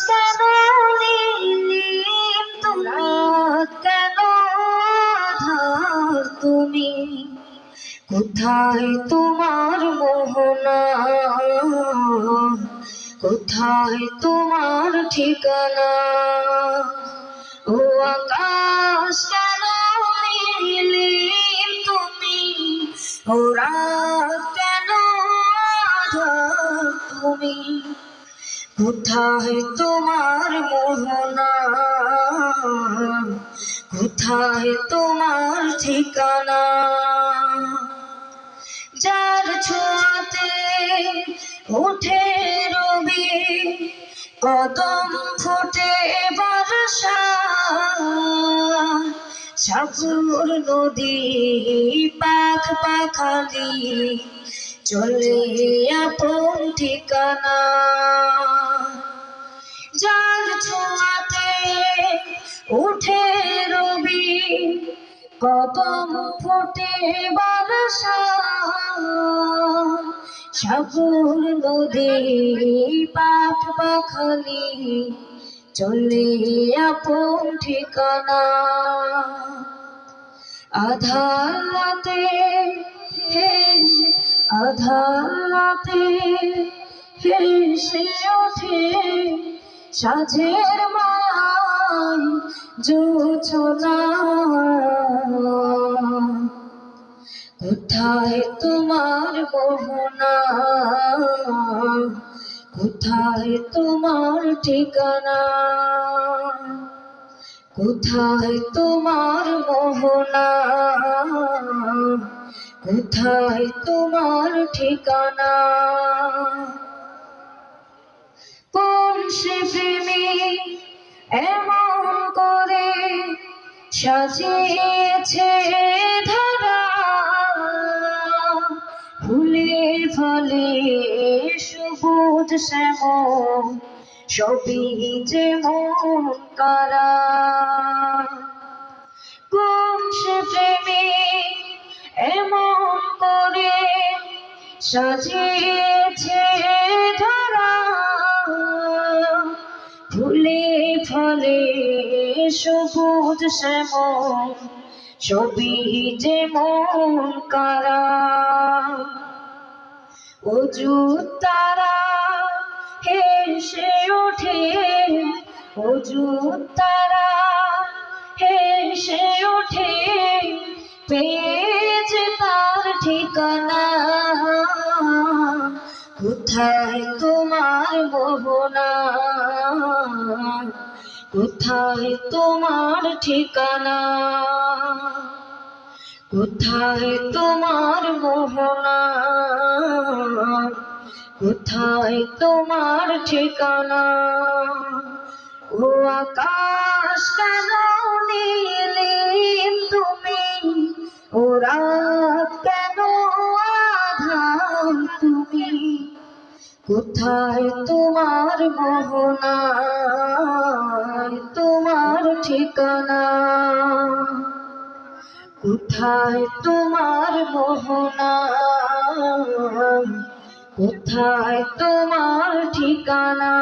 কেন নীলিম রাত কেন আঁধার তুমি কোথায় তোমার মোহনা কোথায় তোমার ঠিকানা ও আকাশ কেন নীলিম তুমি ও রাত কেন আঁধার তুমি কোথায় তোমার মোহনা কোথায় তোমার ঠিকানা যার ছোঁয়াতে ওঠে রবি কদম ফোটে বর্ষা সাগর নদী পাখ পাখালি চলে আপন ঠিকানা যার ছোঁয়াতে উঠে রবি কদম ফোটে বর্ষা সাগর নদী পাখ পাখালি চলে আপন ঠিকানা আধার রাতে হেসে ওঠে সাঁঝের মায় জোছনা কোথায় তোমার মোহনা কোথায় তোমার ঠিকানা কোথায় তোমার মোহনা কোথায় তোমার ঠিকানা কোন সে প্রেমিক এমন করে সাজিয়েছে ধরা ফুলে ফলে সবুজ শ্যামল সবই যে মন কারা কোন সে প্রেমিক এমন করে সাজিয়েছে ধরা ফুলে ফলে সবুজ শ্যামল সবই যে মন কারা অযুত তারা হেসে ওঠে অযুত তারা হেসে ওঠে পেয়েছে তার ঠিকানা কোথায় তোমার মোহনা কোথায় তোমার ঠিকানা কোথায় তোমার মোহনা কোথায় তোমার ঠিকানা ও আকাশ কেন নীলিম তুমি ও রাত কেন আঁধার তুমি কোথায় তোমার মোহনা তোমার ঠিকানা কোথায় তোমার মোহনা কোথায় তোমার ঠিকানা।